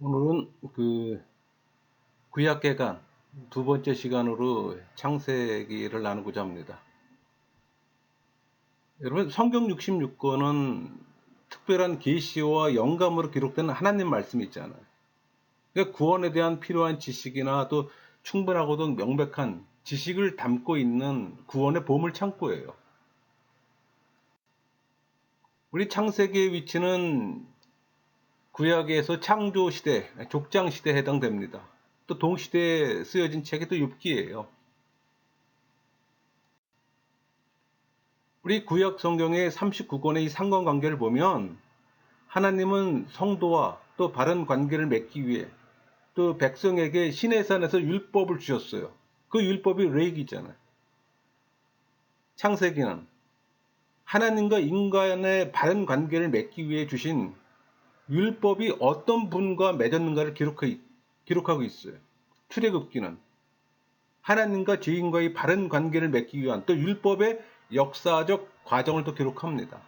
오늘은 구약개관 두 번째 시간으로 창세기를 나누고자 합니다. 여러분, 성경 66권은 특별한 계시와 영감으로 기록된 하나님 말씀이 있잖아요. 그러니까 구원에 대한 필요한 지식이나 또 충분하고도 명백한 지식을 담고 있는 구원의 보물 창고예요. 우리 창세기의 위치는 구약에서 창조시대, 족장시대에 해당됩니다. 또 동시대에 쓰여진 책이 또 욥기예요. 우리 구약 성경의 39권의 이 상관관계를 보면 하나님은 성도와 또 바른 관계를 맺기 위해 또 백성에게 시내산에서 율법을 주셨어요. 그 율법이 레이기잖아요. 창세기는 하나님과 인간의 바른 관계를 맺기 위해 주신 율법이 어떤 분과 맺었는가를 기록하고 있어요. 출애굽기는 하나님과 죄인과의 바른 관계를 맺기 위한 또 율법의 역사적 과정을 또 기록합니다.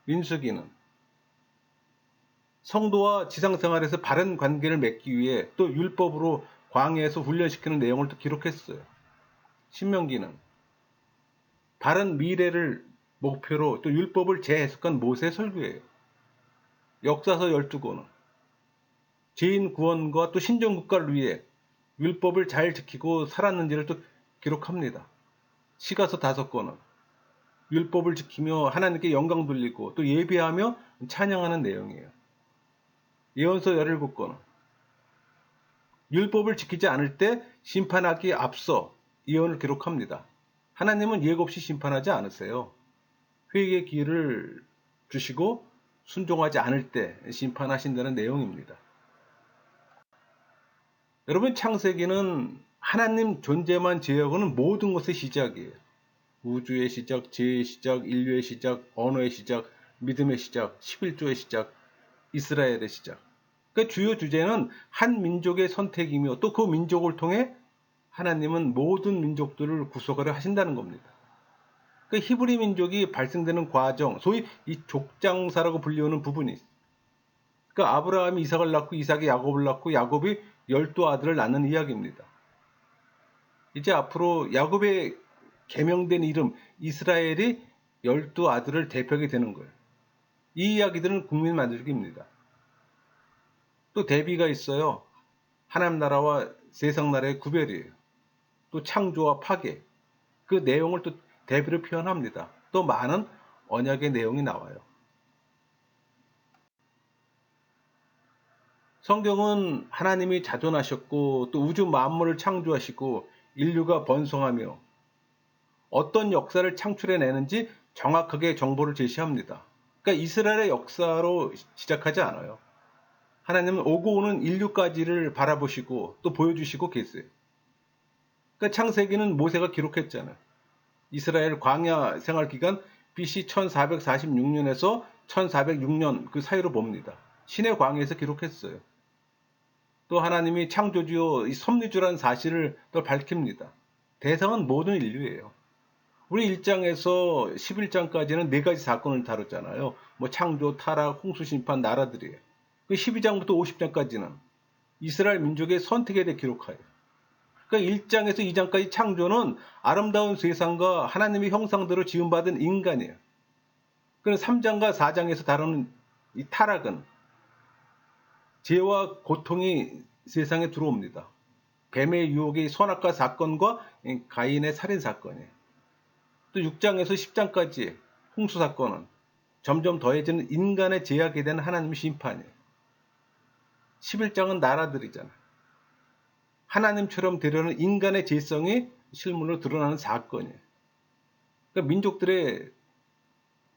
민수기는 성도와 지상생활에서 바른 관계를 맺기 위해 또 율법으로 광야에서 훈련시키는 내용을 또 기록했어요. 신명기는 바른 미래를 목표로 또 율법을 재해석한 모세의 설교예요. 역사서 12권은 죄인 구원과 또 신정국가를 위해 율법을 잘 지키고 살았는지를 또 기록합니다. 시가서 5권은 율법을 지키며 하나님께 영광 돌리고 또 예배하며 찬양하는 내용이에요. 예언서 17권은 율법을 지키지 않을 때 심판하기에 앞서 예언을 기록합니다. 하나님은 예고 없이 심판하지 않으세요. 회개의 기회를 주시고 순종하지 않을 때 심판하신다는 내용입니다. 여러분, 창세기는 하나님 존재만 제외하고는 모든 것의 시작이에요. 우주의 시작, 지혜의 시작, 인류의 시작, 언어의 시작, 믿음의 시작, 11조의 시작, 이스라엘의 시작. 그 주요 주제는 한 민족의 선택이며 또 그 민족을 통해 하나님은 모든 민족들을 구속하려 하신다는 겁니다. 그 히브리 민족이 발생되는 과정, 소위 이 족장사라고 불리우는 부분이 있어요. 그 아브라함이 이삭을 낳고 이삭이 야곱을 낳고 야곱이 12아들을 낳는 이야기입니다. 이제 앞으로 야곱의 개명된 이름 이스라엘이 12아들을 대표하게 되는 거예요. 이 이야기들은 국민 만들기입니다. 또 대비가 있어요. 하나님 나라와 세상 나라의 구별이에요. 또 창조와 파괴, 그 내용을 또 대비로 표현합니다. 또 많은 언약의 내용이 나와요. 성경은 하나님이 자존하셨고 또 우주 만물을 창조하시고 인류가 번성하며 어떤 역사를 창출해내는지 정확하게 정보를 제시합니다. 그러니까 이스라엘의 역사로 시작하지 않아요. 하나님은 오고 오는 인류까지를 바라보시고 또 보여주시고 계세요. 그러니까 창세기는 모세가 기록했잖아요. 이스라엘 광야 생활 기간 BC 1446년에서 1406년 그 사이로 봅니다. 신의 광야에서 기록했어요. 또 하나님이 창조주요 이 섭리주라는 사실을 또 밝힙니다. 대상은 모든 인류예요. 우리 1장에서 11장까지는 4가지 사건을 다뤘잖아요. 뭐 창조, 타락, 홍수심판, 나라들이에요. 그 12장부터 50장까지는 이스라엘 민족의 선택에 대해 기록하여요. 그러니까 1장에서 2장까지 창조는 아름다운 세상과 하나님의 형상대로 지음받은 인간이에요. 그럼 3장과 4장에서 다루는 이 타락은 죄와 고통이 세상에 들어옵니다. 뱀의 유혹의 선악과 사건과 가인의 살인 사건이에요. 또 6장에서 10장까지 홍수 사건은 점점 더해지는 인간의 제약에 대한 하나님의 심판이에요. 11장은 나라들이잖아요. 하나님처럼 되려는 인간의 죄성이 실물로 드러나는 사건이에요. 그러니까 민족들의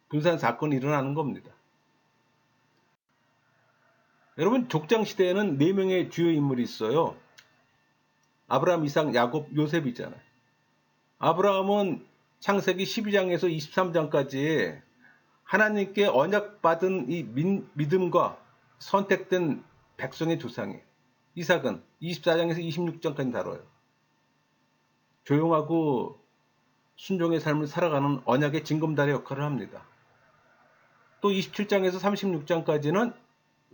분산 사건이 일어나는 겁니다. 여러분, 족장 시대에는 4명의 주요 인물이 있어요. 아브라함, 이삭, 야곱, 요셉이잖아요. 아브라함은 창세기 12장에서 23장까지 하나님께 언약받은 이 믿음과 선택된 백성의 조상이에요. 이삭은 24장에서 26장까지 다뤄요. 조용하고 순종의 삶을 살아가는 언약의 징검다리 역할을 합니다. 또 27장에서 36장까지는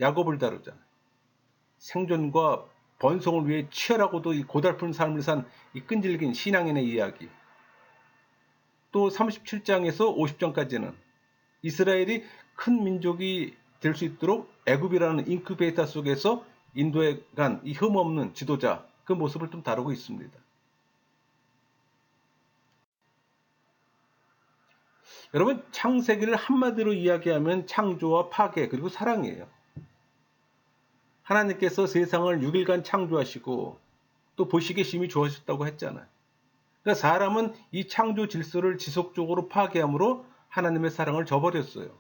야곱을 다루잖아요. 생존과 번성을 위해 치열하고도 이 고달픈 삶을 산 이 끈질긴 신앙인의 이야기. 또 37장에서 50장까지는 이스라엘이 큰 민족이 될 수 있도록 애굽이라는 인큐베이터 속에서 인도에 간 이 흠없는 지도자, 그 모습을 좀 다루고 있습니다. 여러분, 창세기를 한마디로 이야기하면 창조와 파괴 그리고 사랑이에요. 하나님께서 세상을 6일간 창조하시고 또 보시기에 심히 좋아하셨다고 했잖아요. 그러니까 사람은 이 창조 질서를 지속적으로 파괴함으로 하나님의 사랑을 저버렸어요.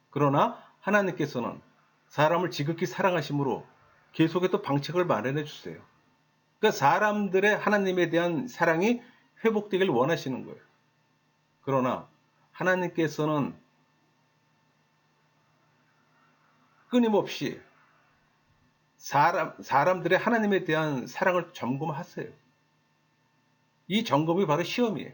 그러나 하나님께서는 사람을 지극히 사랑하심으로 계속해서 또 방책을 마련해 주세요. 그러니까 사람들의 하나님에 대한 사랑이 회복되길 원하시는 거예요. 그러나 하나님께서는 끊임없이 사람들의 하나님에 대한 사랑을 점검하세요. 이 점검이 바로 시험이에요.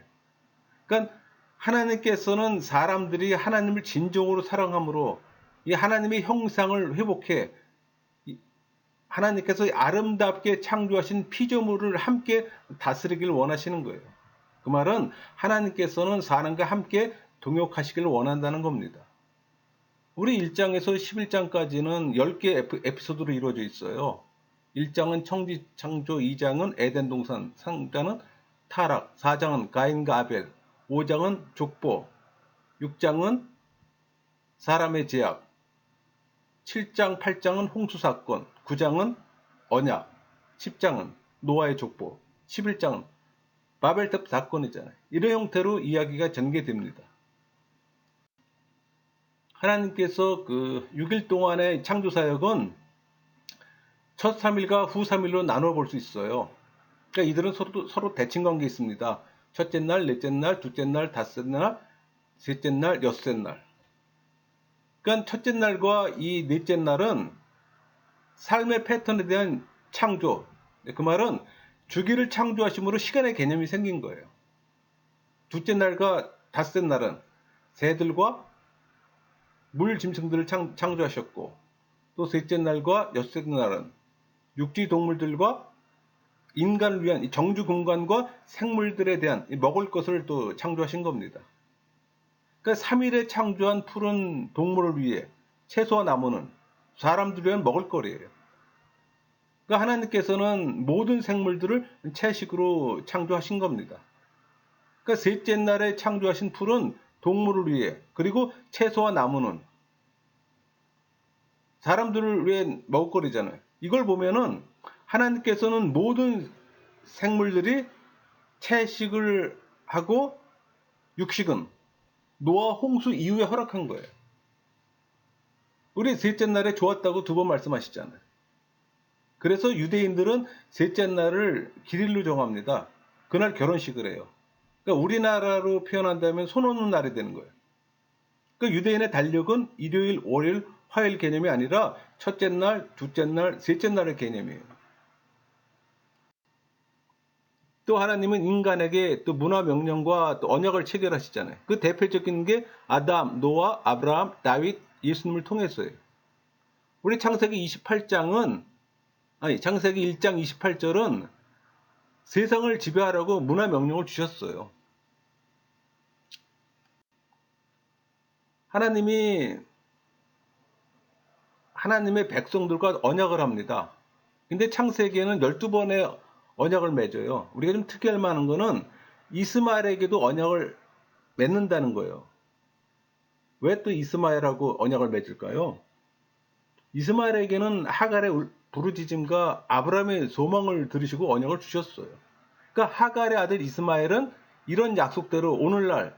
그러니까 하나님께서는 사람들이 하나님을 진정으로 사랑함으로 이 하나님의 형상을 회복해 하나님께서 아름답게 창조하신 피조물을 함께 다스리길 원하시는 거예요. 그 말은 하나님께서는 사람과 함께 동역하시길 원한다는 겁니다. 우리 1장에서 11장까지는 10개 에피소드로 이루어져 있어요. 1장은 청지 창조, 2장은 에덴 동산, 3장은 타락, 4장은 가인과 아벨, 5장은 족보, 6장은 사람의 제약, 7장, 8장은 홍수 사건, 9장은 언약, 10장은 노아의 족보, 11장은 바벨탑 사건이잖아요. 이런 형태로 이야기가 전개됩니다. 하나님께서 그 6일 동안의 창조사역은 첫 3일과 후 3일로 나눠 볼 수 있어요. 그러니까 이들은 서로 대칭 관계에 있습니다. 첫째 날, 넷째 날, 둘째 날, 다섯째 날, 셋째 날, 여섯째 날. 그러니까 첫째 날과 이 넷째 날은 삶의 패턴에 대한 창조. 그 말은 주기를 창조하심으로 시간의 개념이 생긴 거예요. 둘째 날과 다섯째 날은 새들과 물 짐승들을 창조하셨고, 또 셋째 날과 여섯째 날은 육지 동물들과 인간을 위한 정주 공간과 생물들에 대한 먹을 것을 또 창조하신 겁니다. 그러니까 3일에 창조한 푸른 동물을 위해 채소와 나무는 사람들을 위한 먹을거리예요. 그러니까 하나님께서는 모든 생물들을 채식으로 창조하신 겁니다. 그러니까 셋째 날에 창조하신 풀은 동물을 위해, 그리고 채소와 나무는 사람들을 위해 먹을거리잖아요. 이걸 보면은 하나님께서는 모든 생물들이 채식을 하고 육식은 노아 홍수 이후에 허락한 거예요. 우리 셋째 날에 좋았다고 2번 말씀하시잖아요. 그래서 유대인들은 셋째 날을 기일로 정합니다. 그날 결혼식을 해요. 그러니까 우리나라로 표현한다면 손 오는 날이 되는 거예요. 그러니까 유대인의 달력은 일요일, 월요일, 화요일 개념이 아니라 첫째 날, 둘째 날, 셋째 날의 개념이에요. 또 하나님은 인간에게 또 문화 명령과 또 언약을 체결하시잖아요. 그 대표적인 게 아담, 노아, 아브라함, 다윗, 예수님을 통해서예요. 우리 창세기 1장 28절은 세상을 지배하라고 문화 명령을 주셨어요. 하나님이 하나님의 백성들과 언약을 합니다. 근데 창세기에는 12번의 언약을 맺어요. 우리가 좀 특이할 만한 거는 이스마엘에게도 언약을 맺는다는 거예요. 왜 또 이스마엘하고 언약을 맺을까요? 이스마엘에게는 하갈의 부르짖음과 아브라함의 소망을 들으시고 언약을 주셨어요. 그러니까 하갈의 아들 이스마엘은 이런 약속대로 오늘날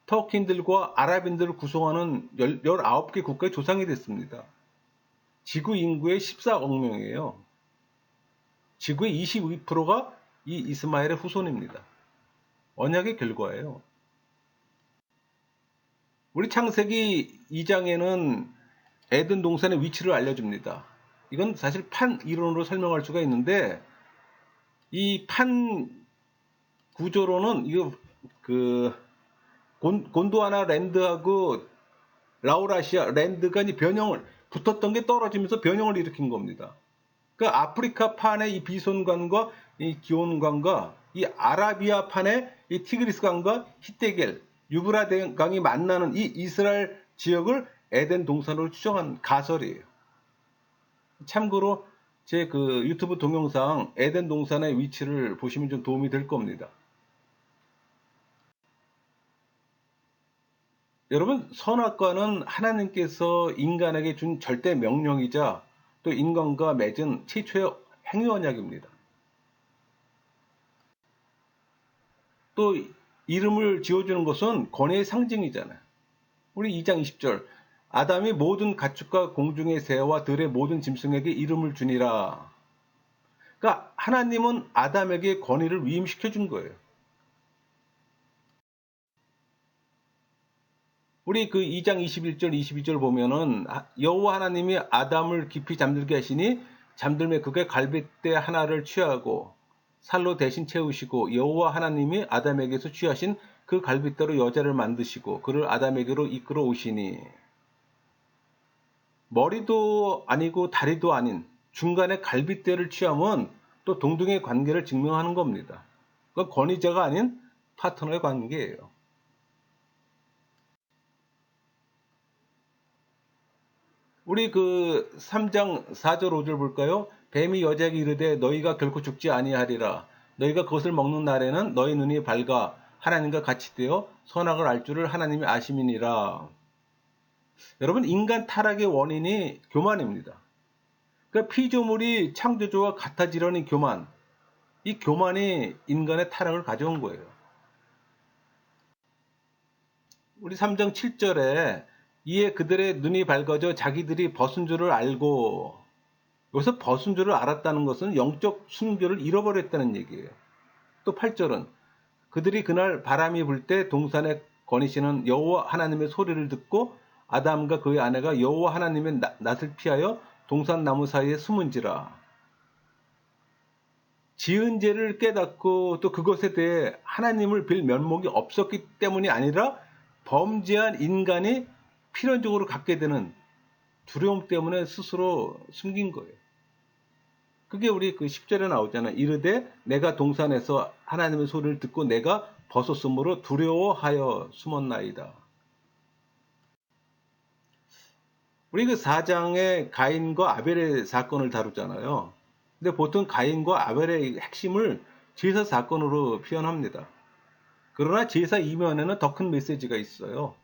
터키인들과 아랍인들을 구성하는 19개 국가의 조상이 됐습니다. 지구 인구의 14억 명이에요. 지구의 22%가 이 이스마엘의 후손입니다. 언약의 결과예요. 우리 창세기 2장에는 에덴 동산의 위치를 알려줍니다. 이건 사실 판 이론으로 설명할 수가 있는데, 이 판 구조로는 이거 곤도와나 랜드하고 라우라시아 랜드가 변형을 붙었던 게 떨어지면서 변형을 일으킨 겁니다. 그러니까 아프리카 판의 이 비손강과 이 기온강과 이 아라비아 판의 이 티그리스 강과 히데겔, 유브라데 강이 만나는 이 이스라엘 지역을 에덴 동산으로 추정한 가설이에요. 참고로 제 그 유튜브 동영상 에덴 동산의 위치를 보시면 좀 도움이 될 겁니다. 여러분, 선악과는 하나님께서 인간에게 준 절대 명령이자 또 인간과 맺은 최초의 행위 언약입니다. 또 이름을 지어주는 것은 권위의 상징이잖아요. 우리 2장 20절, 아담이 모든 가축과 공중의 새와 들의 모든 짐승에게 이름을 주니라. 그러니까 하나님은 아담에게 권위를 위임시켜 준 거예요. 우리 그 2장 21절 22절 보면은 여호와 하나님이 아담을 깊이 잠들게 하시니 잠들매 그의 갈빗대 하나를 취하고 살로 대신 채우시고 여호와 하나님이 아담에게서 취하신 그 갈빗대로 여자를 만드시고 그를 아담에게로 이끌어 오시니, 머리도 아니고 다리도 아닌 중간에 갈빗대를 취함은 또 동등의 관계를 증명하는 겁니다. 그 권위자가 아닌 파트너의 관계예요. 우리 그 3장 4절 5절 볼까요? 뱀이 여자에게 이르되 너희가 결코 죽지 아니하리라. 너희가 그것을 먹는 날에는 너희 눈이 밝아 하나님과 같이 되어 선악을 알 줄을 하나님이 아심이니라. 여러분, 인간 타락의 원인이 교만입니다. 그러니까 피조물이 창조주와 같아지려는 교만, 이 교만이 인간의 타락을 가져온 거예요. 우리 3장 7절에 이에 그들의 눈이 밝아져 자기들이 벗은 줄을 알고, 여기서 벗은 줄을 알았다는 것은 영적 순교를 잃어버렸다는 얘기예요. 또 8절은 그들이 그날 바람이 불 때 동산에 거니시는 여호와 하나님의 소리를 듣고 아담과 그의 아내가 여호와 하나님의 낯을 피하여 동산 나무 사이에 숨은지라. 지은 죄를 깨닫고 또 그것에 대해 하나님을 빌 면목이 없었기 때문이 아니라 범죄한 인간이 필연적으로 갖게 되는 두려움 때문에 스스로 숨긴 거예요. 그게 우리 그 10절에 나오잖아요. 이르되 내가 동산에서 하나님의 소리를 듣고 내가 벗었으므로 두려워하여 숨었나이다. 우리 그 4장에 가인과 아벨의 사건을 다루잖아요. 근데 보통 가인과 아벨의 핵심을 제사 사건으로 표현합니다. 그러나 제사 이면에는 더 큰 메시지가 있어요.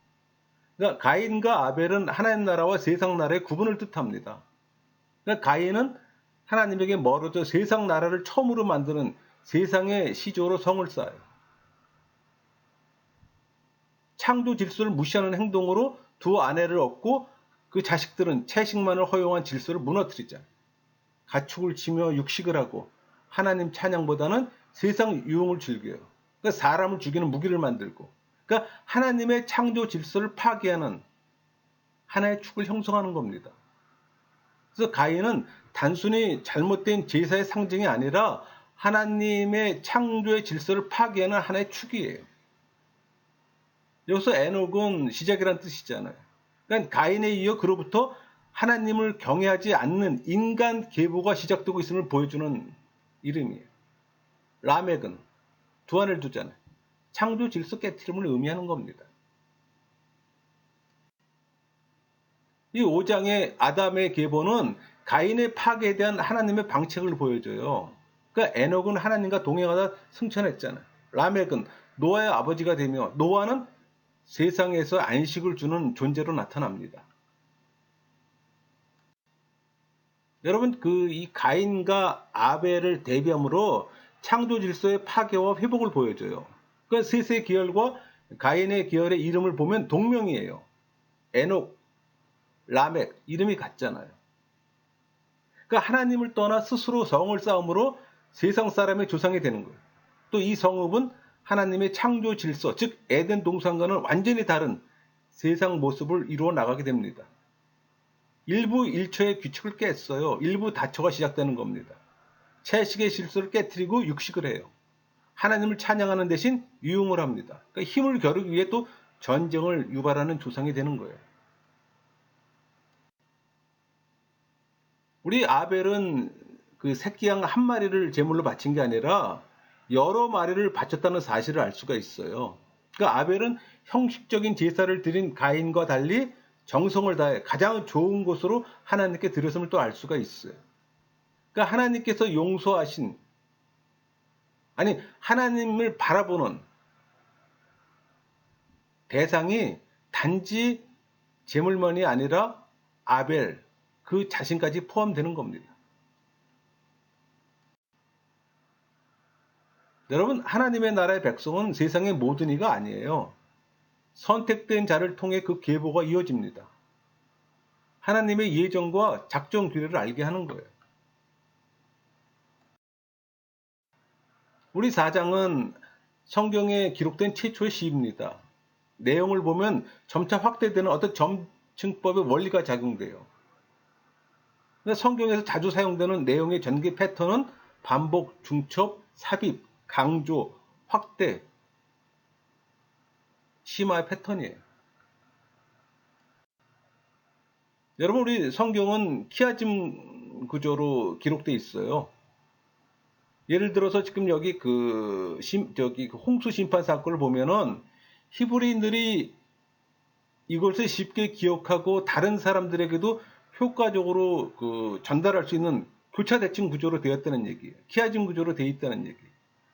그러니까 가인과 아벨은 하나님 나라와 세상 나라의 구분을 뜻합니다. 그러니까 가인은 하나님에게 멀어져 세상 나라를 처음으로 만드는 세상의 시조로 성을 쌓아요. 창조 질서를 무시하는 행동으로 두 아내를 얻고 그 자식들은 채식만을 허용한 질서를 무너뜨리자. 가축을 치며 육식을 하고 하나님 찬양보다는 세상 유흥을 즐겨요. 그러니까 사람을 죽이는 무기를 만들고, 그러니까 하나님의 창조 질서를 파괴하는 하나의 축을 형성하는 겁니다. 그래서 가인은 단순히 잘못된 제사의 상징이 아니라 하나님의 창조의 질서를 파괴하는 하나의 축이에요. 여기서 에녹은 시작이라는 뜻이잖아요. 그러니까 가인에 이어 그로부터 하나님을 경외하지 않는 인간 계보가 시작되고 있음을 보여주는 이름이에요. 라멕은 두 안을 두잖아요. 창조 질서 깨트림을 의미하는 겁니다. 이 5장의 아담의 계보는 가인의 파괴에 대한 하나님의 방책을 보여줘요. 그러니까 에녹은 하나님과 동행하다 승천했잖아요. 라멕은 노아의 아버지가 되며 노아는 세상에서 안식을 주는 존재로 나타납니다. 여러분, 이 가인과 아벨을 대비함으로 창조 질서의 파괴와 회복을 보여줘요. 그러니까 셋의 계열과 가인의 계열의 이름을 보면 동명이에요. 에녹, 라멕, 이름이 같잖아요. 그러니까 하나님을 떠나 스스로 성을 쌓음으로 세상 사람의 조상이 되는 거예요. 또 이 성읍은 하나님의 창조 질서, 즉 에덴 동산과는 완전히 다른 세상 모습을 이루어 나가게 됩니다. 일부 일처의 규칙을 깼어요. 일부 다처가 시작되는 겁니다. 채식의 질서를 깨트리고 육식을 해요. 하나님을 찬양하는 대신 유흥을 합니다. 그러니까 힘을 겨루기 위해 또 전쟁을 유발하는 조상이 되는 거예요. 우리 아벨은 그 새끼 양 한 마리를 제물로 바친 게 아니라 여러 마리를 바쳤다는 사실을 알 수가 있어요. 그러니까 아벨은 형식적인 제사를 드린 가인과 달리 정성을 다해 가장 좋은 곳으로 하나님께 드렸음을 또 알 수가 있어요. 그러니까 하나님께서 용서하신, 아니 하나님을 바라보는 대상이 단지 제물만이 아니라 아벨 그 자신까지 포함되는 겁니다. 여러분, 하나님의 나라의 백성은 세상의 모든 이가 아니에요. 선택된 자를 통해 그 계보가 이어집니다. 하나님의 예정과 작전 규례를 알게 하는 거예요. 우리 4장은 성경에 기록된 최초의 시입니다. 내용을 보면 점차 확대되는 어떤 점층법의 원리가 작용돼요. 성경에서 자주 사용되는 내용의 전개 패턴은 반복, 중첩, 삽입, 강조, 확대, 심화의 패턴이에요. 여러분, 우리 성경은 키아즘 구조로 기록되어 있어요. 예를 들어서 지금 여기 그 홍수 심판 사건을 보면은 히브리인들이 이것을 쉽게 기억하고 다른 사람들에게도 효과적으로 전달할 수 있는 교차 대칭 구조로 되었다는 얘기예요. 키아즘 구조로 되어 있다는 얘기예요.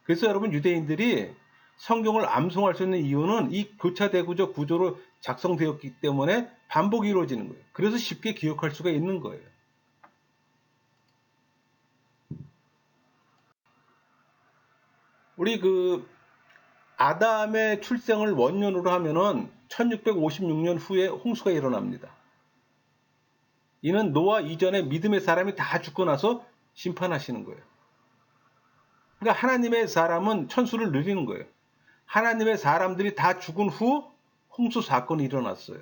그래서 여러분, 유대인들이 성경을 암송할 수 있는 이유는 이 교차 대구적 구조로 작성되었기 때문에 반복이 이루어지는 거예요. 그래서 쉽게 기억할 수가 있는 거예요. 우리 아담의 출생을 원년으로 하면은 1656년 후에 홍수가 일어납니다. 이는 노아 이전에 믿음의 사람이 다 죽고 나서 심판하시는 거예요. 그러니까 하나님의 사람은 천수를 누리는 거예요. 하나님의 사람들이 다 죽은 후 홍수 사건이 일어났어요.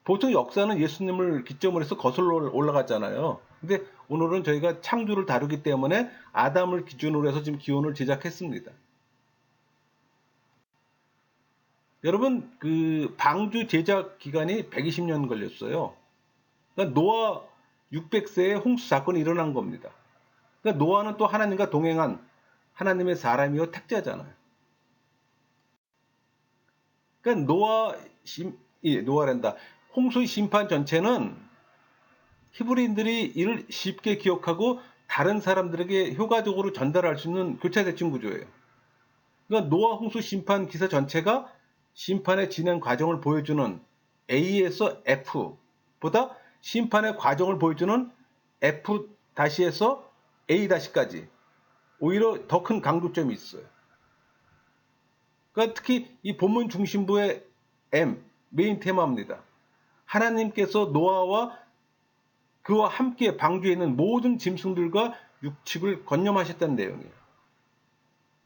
보통 역사는 예수님을 기점으로 해서 거슬러 올라갔잖아요. 근데 오늘은 저희가 창조를 다루기 때문에 아담을 기준으로 해서 지금 기원을 제작했습니다. 여러분, 방주 제작 기간이 120년 걸렸어요. 그러니까 노아 600세에 홍수 사건이 일어난 겁니다. 그러니까 노아는 또 하나님과 동행한 하나님의 사람이요 택자잖아요. 그러니까 노아란다. 홍수의 심판 전체는 히브리인들이 이를 쉽게 기억하고 다른 사람들에게 효과적으로 전달할 수 있는 교차 대칭 구조예요. 그러니까 노아 홍수 심판 기사 전체가 심판의 진행 과정을 보여주는 A에서 F보다 심판의 과정을 보여주는 F-에서 A-까지 오히려 더 큰 강조점이 있어요. 그러니까 특히 이 본문 중심부의 M, 메인 테마입니다. 하나님께서 노아와 그와 함께 방주에 있는 모든 짐승들과 육축을 건념하셨다는 내용이에요.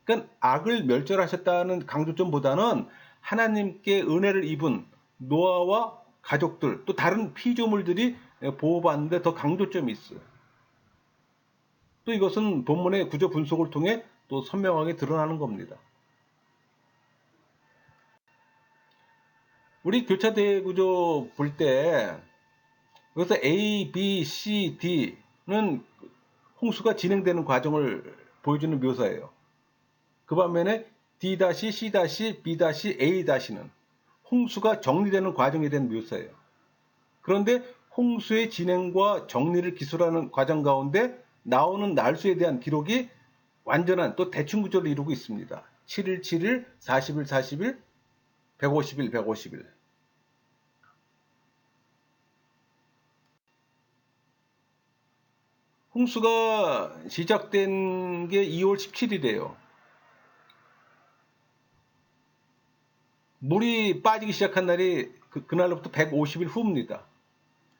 그러니까 악을 멸절하셨다는 강조점보다는 하나님께 은혜를 입은 노아와 가족들 또 다른 피조물들이 보호받는데 더 강조점이 있어요. 또 이것은 본문의 구조 분석을 통해 또 선명하게 드러나는 겁니다. 우리 교차대 구조 볼 때 여기서 A, B, C, D는 홍수가 진행되는 과정을 보여주는 묘사예요. 그 반면에 D-, C-, B-, A-는 홍수가 정리되는 과정에 대한 묘사예요. 그런데 홍수의 진행과 정리를 기술하는 과정 가운데 나오는 날수에 대한 기록이 완전한 또 대칭 구조를 이루고 있습니다. 7일, 7일, 40일, 40일, 150일, 150일. 홍수가 시작된 게 2월 17일이에요. 물이 빠지기 시작한 날이 그날로부터 150일 후입니다.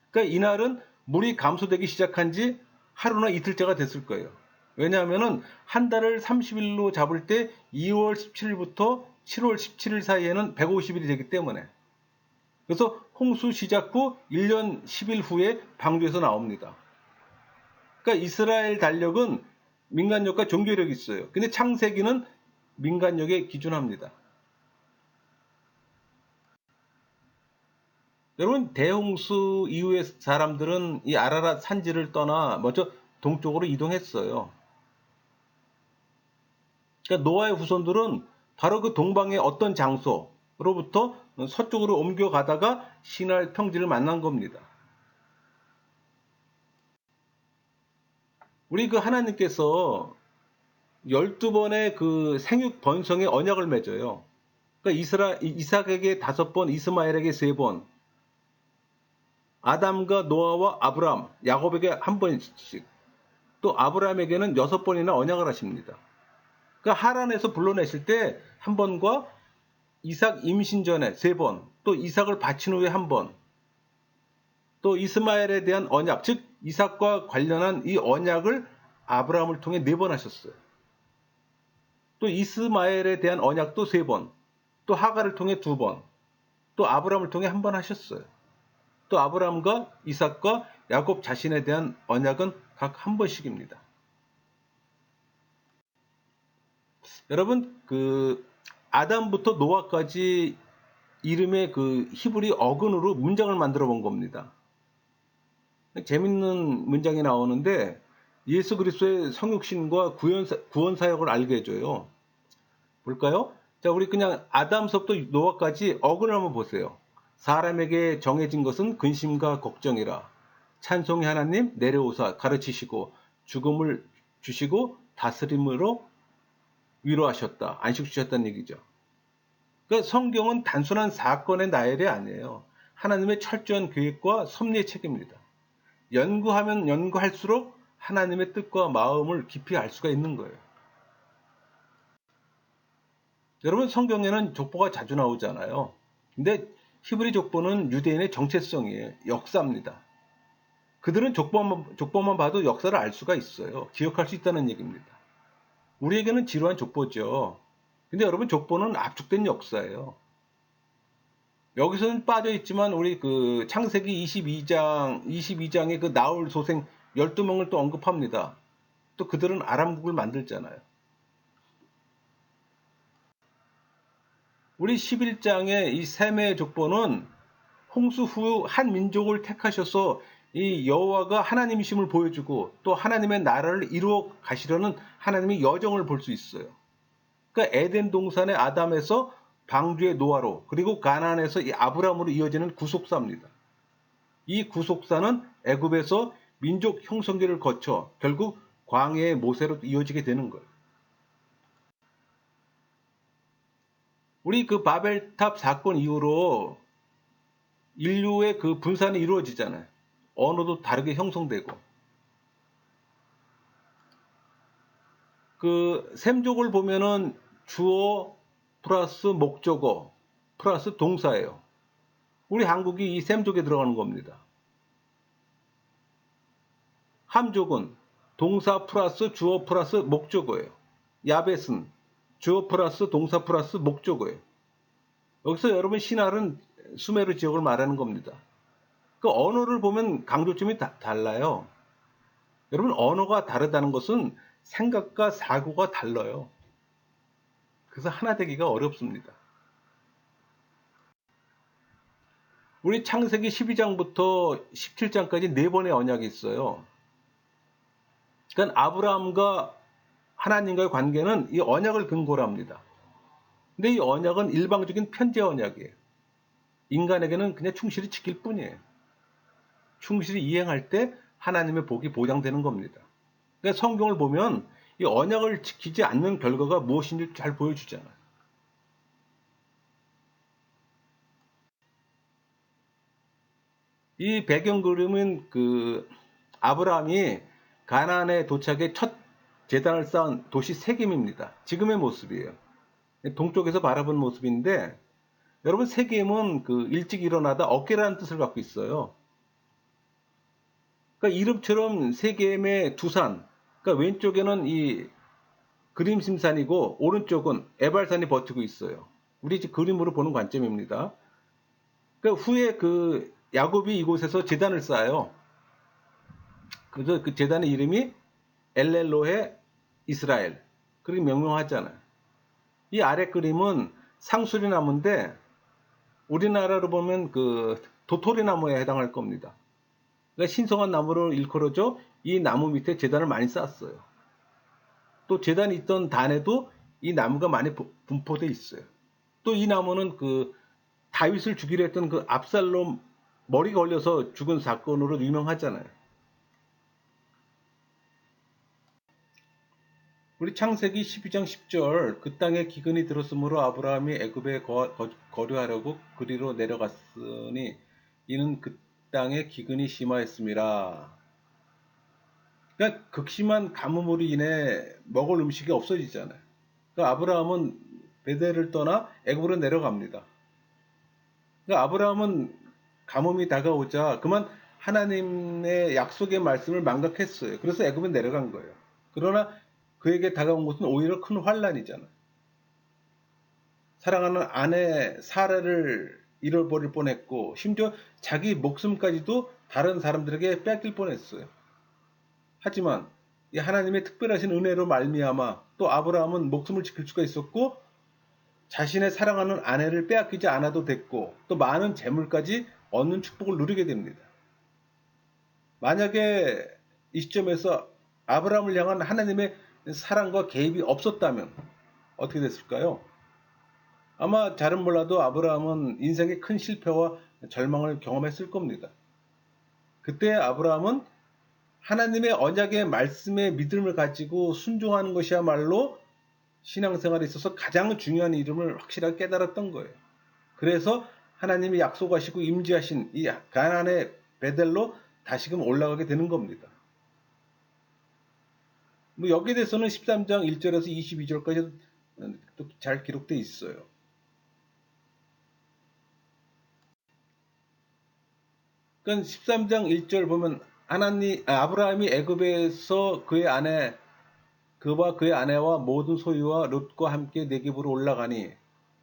그러니까 이날은 물이 감소되기 시작한 지 하루나 이틀째가 됐을 거예요. 왜냐하면 한 달을 30일로 잡을 때 2월 17일부터 7월 17일 사이에는 150일이 되기 때문에. 그래서 홍수 시작 후 1년 10일 후에 방주에서 나옵니다. 그러니까 이스라엘 달력은 민간력과 종교력이 있어요. 근데 창세기는 민간력에 기준합니다. 여러분, 대홍수 이후에 사람들은 이 아라랏 산지를 떠나 먼저 동쪽으로 이동했어요. 그러니까 노아의 후손들은 바로 그 동방의 어떤 장소로부터 서쪽으로 옮겨가다가 시날 평지를 만난 겁니다. 우리 그 하나님께서 12번의 그 생육 번성의 언약을 맺어요. 그러니까 이삭에게 5번, 이스마엘에게 3번, 아담과 노아와 아브람, 야곱에게 1번씩, 또 아브람에게는 6번이나 언약을 하십니다. 그러니까 하란에서 불러내실 때 1번과 이삭 임신 전에 3번, 또 이삭을 바친 후에 1번, 또 이스마엘에 대한 언약, 즉 이삭과 관련한 이 언약을 아브라함을 통해 4번 하셨어요. 또 이스마엘에 대한 언약도 3번, 또 하갈을 통해 2번, 또 아브라함을 통해 1번 하셨어요. 또 아브라함과 이삭과 야곱 자신에 대한 언약은 각 1번씩입니다. 여러분, 그 아담부터 노아까지 이름의 그 히브리 어근으로 문장을 만들어 본 겁니다. 재밌는 문장이 나오는데 예수 그리스도의 성육신과 구원 사역을 알게 해줘요. 볼까요? 자, 우리 그냥 아담서부터 노아까지 어근을 한번 보세요. 사람에게 정해진 것은 근심과 걱정이라. 찬송의 하나님 내려오사 가르치시고 죽음을 주시고 다스림으로 위로하셨다. 안식 주셨다는 얘기죠. 그러니까 성경은 단순한 사건의 나열이 아니에요. 하나님의 철저한 계획과 섭리의 책입니다. 연구하면 연구할수록 하나님의 뜻과 마음을 깊이 알 수가 있는 거예요. 여러분, 성경에는 족보가 자주 나오잖아요. 근데 히브리 족보는 유대인의 정체성이에요. 역사입니다. 그들은 족보만 봐도 역사를 알 수가 있어요. 기억할 수 있다는 얘기입니다. 우리에게는 지루한 족보죠. 근데 여러분, 족보는 압축된 역사예요. 여기서는 빠져 있지만 우리 그 창세기 22장의 그 나홀 소생 12명을 또 언급합니다. 또 그들은 아람국을 만들잖아요. 우리 11장의 이 셈의 족보는 홍수 후 한 민족을 택하셔서 이 여호와가 하나님이심을 보여주고 또 하나님의 나라를 이루어 가시려는 하나님의 여정을 볼 수 있어요. 그러니까 에덴 동산의 아담에서 방주의 노아로, 그리고 가나안에서 이 아브람으로 이어지는 구속사입니다. 이 구속사는 애굽에서 민족 형성기를 거쳐 결국 광야의 모세로 이어지게 되는 거예요. 우리 그 바벨탑 사건 이후로 인류의 그 분산이 이루어지잖아요. 언어도 다르게 형성되고. 그 셈족을 보면은 주어 플러스 목적어 플러스 동사예요. 우리 한국이 이 셈족에 들어가는 겁니다. 함족은 동사 플러스 주어 플러스 목적어예요. 야벳은 주어 플러스 동사 플러스 목적어예요. 여기서 여러분 신할은 수메르 지역을 말하는 겁니다. 그 언어를 보면 강조점이 달라요. 여러분, 언어가 다르다는 것은 생각과 사고가 달라요. 그래서 하나 되기가 어렵습니다. 우리 창세기 12장부터 17장까지 4번의 언약이 있어요. 그러니까 아브라함과 하나님과의 관계는 이 언약을 근거로 합니다. 근데 이 언약은 일방적인 편제 언약이에요. 인간에게는 그냥 충실히 지킬 뿐이에요. 충실히 이행할 때 하나님의 복이 보장되는 겁니다. 그러니까 성경을 보면 이 언약을 지키지 않는 결과가 무엇인지 잘 보여주잖아요. 이 배경 그림은 그 아브라함이 가나안에 도착해 첫 제단을 쌓은 도시 세겜입니다. 지금의 모습이에요. 동쪽에서 바라본 모습인데, 여러분, 세겜은 그 일찍 일어나다 어깨라는 뜻을 갖고 있어요. 그러니까 이름처럼 세겜의 두 산, 그러니까 왼쪽에는 이 그림심산이고 오른쪽은 에발산이 버티고 있어요. 우리 집 그림으로 보는 관점입니다. 그러니까 후에 그 야곱이 이곳에서 제단을 쌓아요. 그래서 그 제단의 이름이 엘렐로헤 이스라엘, 그렇게 명명하잖아요. 이 아래 그림은 상수리 나무인데 우리나라로 보면 그 도토리 나무에 해당할 겁니다. 그러니까 신성한 나무를 일컬어져 이 나무 밑에 제단을 많이 쌓았어요. 또 제단이 있던 단에도 이 나무가 많이 분포되어 있어요. 또 이 나무는 그 다윗을 죽이려 했던 그 압살롬 머리 걸려서 죽은 사건으로 유명하잖아요. 우리 창세기 12장 10절 그 땅에 기근이 들었으므로 아브라함이 애굽에 거류하려고 그리로 내려갔으니 이는 그 땅에 기근이 심하였음이라. 그러니까 극심한 가뭄으로 인해 먹을 음식이 없어지잖아요. 그러니까 아브라함은 베델을 떠나 애굽으로 내려갑니다. 그러니까 아브라함은 가뭄이 다가오자 그만 하나님의 약속의 말씀을 망각했어요. 그래서 애굽에 내려간 거예요. 그러나 그에게 다가온 것은 오히려 큰 환란이잖아. 사랑하는 아내 사라를 잃어버릴 뻔했고 심지어 자기 목숨까지도 다른 사람들에게 뺏길 뻔했어요. 하지만 이 하나님의 특별하신 은혜로 말미암아 또 아브라함은 목숨을 지킬 수가 있었고 자신의 사랑하는 아내를 빼앗기지 않아도 됐고 또 많은 재물까지 얻는 축복을 누리게 됩니다. 만약에 이 시점에서 아브라함을 향한 하나님의 사랑과 개입이 없었다면 어떻게 됐을까요? 아마 잘은 몰라도 아브라함은 인생의 큰 실패와 절망을 경험했을 겁니다. 그때 아브라함은 하나님의 언약의 말씀에 믿음을 가지고 순종하는 것이야말로 신앙생활에 있어서 가장 중요한 이름을 확실하게 깨달았던 거예요. 그래서 하나님이 약속하시고 임재하신 이 가나안의 베델로 다시금 올라가게 되는 겁니다. 뭐 여기에 대해서는 13장 1절에서 22절까지 잘 기록되어 있어요. 그러니까 13장 1절 보면 아브라함이 애굽에서 그와 그의 아내와 모든 소유와 롯과 함께 네겝으로 올라가니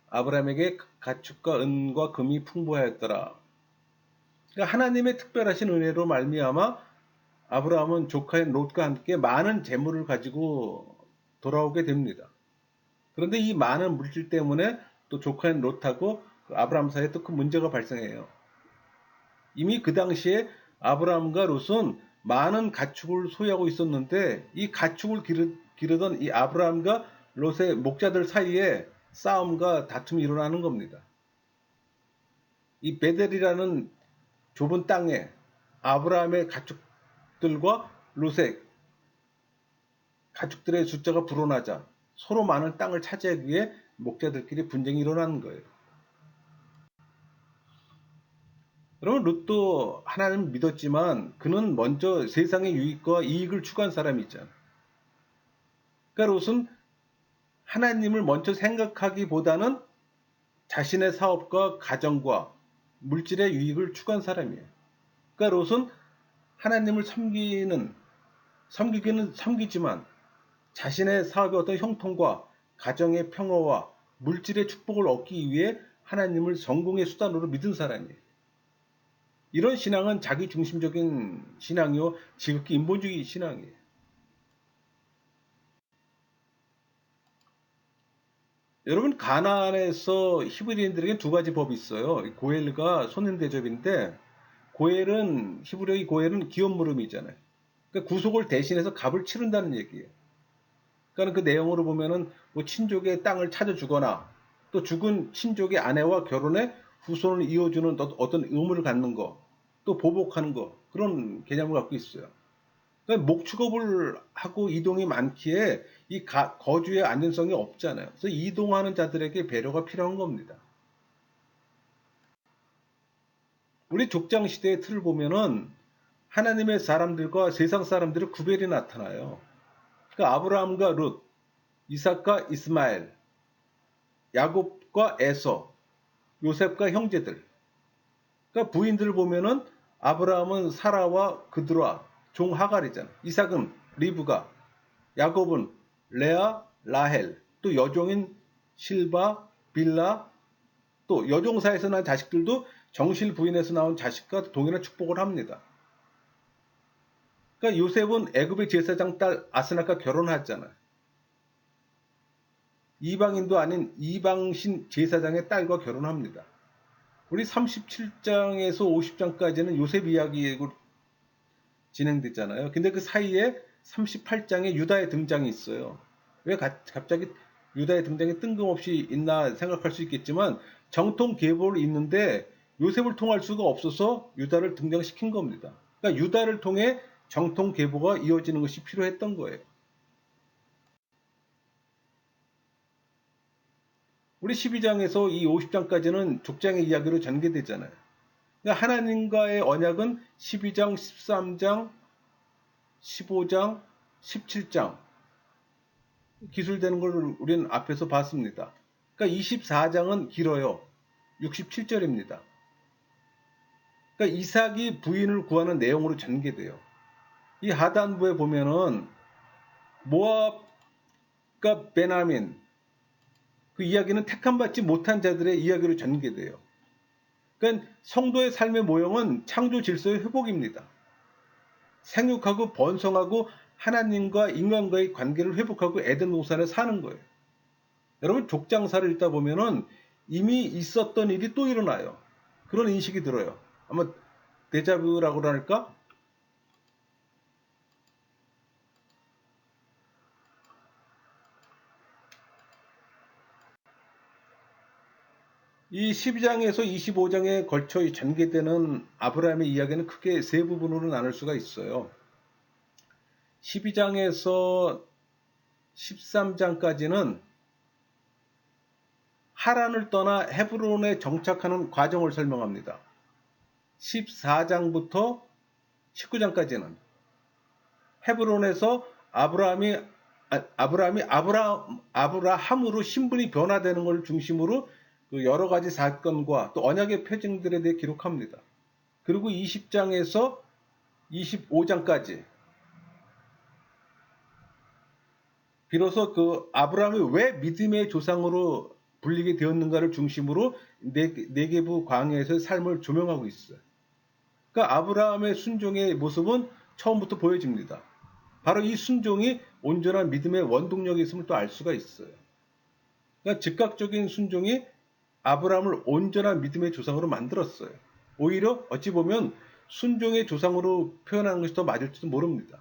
아브라함에게 가축과 은과 금이 풍부하였더라. 그러니까 하나님의 특별하신 은혜로 말미암아 아브라함은 조카인 롯과 함께 많은 재물을 가지고 돌아오게 됩니다. 그런데 이 많은 물질 때문에 또 조카인 롯하고 아브라함 사이에 또 큰 문제가 발생해요. 이미 그 당시에 아브라함과 롯은 많은 가축을 소유하고 있었는데 이 가축을 기르던 이 아브라함과 롯의 목자들 사이에 싸움과 다툼이 일어나는 겁니다. 이 베델이라는 좁은 땅에 아브라함의 가축들과 롯의 가축들의 숫자가 불어나자 서로 많은 땅을 차지하기 위해 목자들끼리 분쟁이 일어나는 거예요. 그러면 롯도 하나님을 믿었지만 그는 먼저 세상의 유익과 이익을 추구한 사람이 있잖아요. 그러니까 롯은 하나님을 먼저 생각하기보다는 자신의 사업과 가정과 물질의 유익을 추구한 사람이에요. 그러니까 롯은 하나님을 섬기기는 섬기지만 자신의 사업의 어떤 형통과 가정의 평화와 물질의 축복을 얻기 위해 하나님을 성공의 수단으로 믿은 사람이에요. 이런 신앙은 자기 중심적인 신앙이요 지극히 인본주의 신앙이에요. 여러분 가나안에서 히브리인들에게 두 가지 법이 있어요. 고엘과 손해대접인데 히브리어의 고엘은 기업 물음이잖아요. 그러니까 구속을 대신해서 값을 치른다는 얘기예요. 그러니까 그 내용으로 보면은 뭐 친족의 땅을 찾아주거나 또 죽은 친족의 아내와 결혼해 후손을 이어주는 어떤 의무를 갖는 거, 또 보복하는 거 그런 개념을 갖고 있어요. 그러니까 목축업을 하고 이동이 많기에 이 거주의 안전성이 없잖아요. 그래서 이동하는 자들에게 배려가 필요한 겁니다. 우리 족장 시대의 틀을 보면은 하나님의 사람들과 세상 사람들의 구별이 나타나요. 그러니까 아브라함과 룻, 이삭과 이스마엘, 야곱과 에서, 요셉과 형제들. 그러니까 부인들을 보면은 아브라함은 사라와 그드라, 종 하갈이잖아. 이삭은 리브가, 야곱은 레아, 라헬, 또 여종인 실바, 빌라, 또 여종사에서 난 자식들도 정실 부인에서 나온 자식과 동일한 축복을 합니다. 그러니까 요셉은 애굽의 제사장 딸 아스나과 결혼했잖아요. 이방인도 아닌 이방신 제사장의 딸과 결혼합니다. 우리 37장에서 50장까지는 요셉 이야기로 진행됐잖아요. 근데 그 사이에 38장에 유다의 등장이 있어요. 왜 갑자기 유다의 등장이 뜬금없이 있나 생각할 수 있겠지만 정통 계보를 잇는데 요셉을 통할 수가 없어서 유다를 등장시킨 겁니다. 그러니까 유다를 통해 정통 계보가 이어지는 것이 필요했던 거예요. 우리 12장에서 이 50장까지는 족장의 이야기로 전개되잖아요. 그러니까 하나님과의 언약은 12장, 13장, 15장, 17장 기술되는 걸 우리는 앞에서 봤습니다. 그러니까 24장은 길어요. 67절입니다. 그러니까 이삭이 부인을 구하는 내용으로 전개돼요. 이 하단부에 보면은 모압과 베냐민 그 이야기는 택함받지 못한 자들의 이야기로 전개돼요. 그러니까 성도의 삶의 모형은 창조 질서의 회복입니다. 생육하고 번성하고 하나님과 인간과의 관계를 회복하고 에덴 동산에 사는 거예요. 여러분 족장사를 읽다 보면은 이미 있었던 일이 또 일어나요. 그런 인식이 들어요. 아마 데자뷰라고 그럴까? 이 12장에서 25장에 걸쳐 전개되는 아브라함의 이야기는 크게 세 부분으로 나눌 수가 있어요. 12장에서 13장까지는 하란을 떠나 헤브론에 정착하는 과정을 설명합니다. 14장부터 19장까지는 헤브론에서 아브라함으로 신분이 변화되는 것을 중심으로 그 여러 가지 사건과 또 언약의 표징들에 대해 기록합니다. 그리고 20장에서 25장까지 비로소 그 아브라함이 왜 믿음의 조상으로 불리게 되었는가를 중심으로 네게부 광야에서의 삶을 조명하고 있어요. 그러니까 아브라함의 순종의 모습은 처음부터 보여집니다. 바로 이 순종이 온전한 믿음의 원동력이 있음을 또 알 수가 있어요. 그러니까 즉각적인 순종이 아브라함을 온전한 믿음의 조상으로 만들었어요. 오히려 어찌 보면 순종의 조상으로 표현하는 것이 더 맞을지도 모릅니다.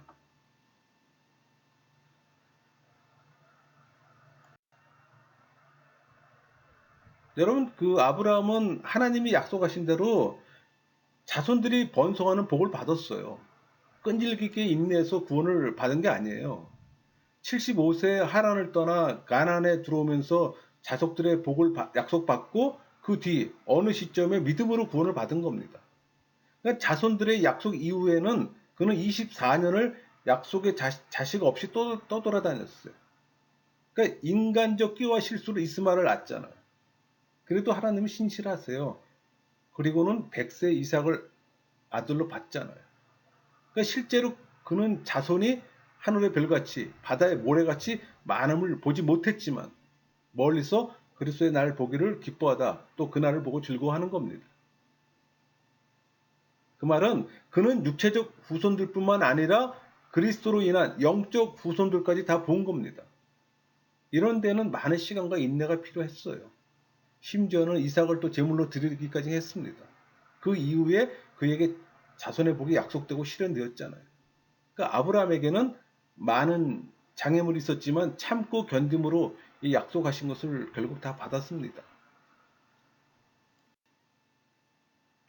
여러분 그 아브라함은 하나님이 약속하신 대로 자손들이 번성하는 복을 받았어요. 끈질기게 인내해서 구원을 받은 게 아니에요. 75세에 하란을 떠나 가나안에 들어오면서 자손들의 복을 약속받고 그 뒤 어느 시점에 믿음으로 구원을 받은 겁니다. 그러니까 자손들의 약속 이후에는 그는 24년을 약속의 자식 없이 떠돌아다녔어요. 그러니까 인간적 끼와 실수로 이스마엘을 낳았잖아요. 그래도 하나님은 신실하세요. 그리고는 100세 이삭을 아들로 받잖아요. 그러니까 실제로 그는 자손이 하늘의 별같이 바다의 모래같이 많음을 보지 못했지만 멀리서 그리스도의 날 보기를 기뻐하다 또 그날을 보고 즐거워하는 겁니다. 그 말은 그는 육체적 후손들뿐만 아니라 그리스도로 인한 영적 후손들까지 다 본 겁니다. 이런 데는 많은 시간과 인내가 필요했어요. 심지어는 이삭을 또 제물로 드리기까지 했습니다. 그 이후에 그에게 자손의 복이 약속되고 실현되었잖아요. 그러니까 아브라함에게는 많은 장애물이 있었지만 참고 견딤으로 이 약속하신 것을 결국 다 받았습니다.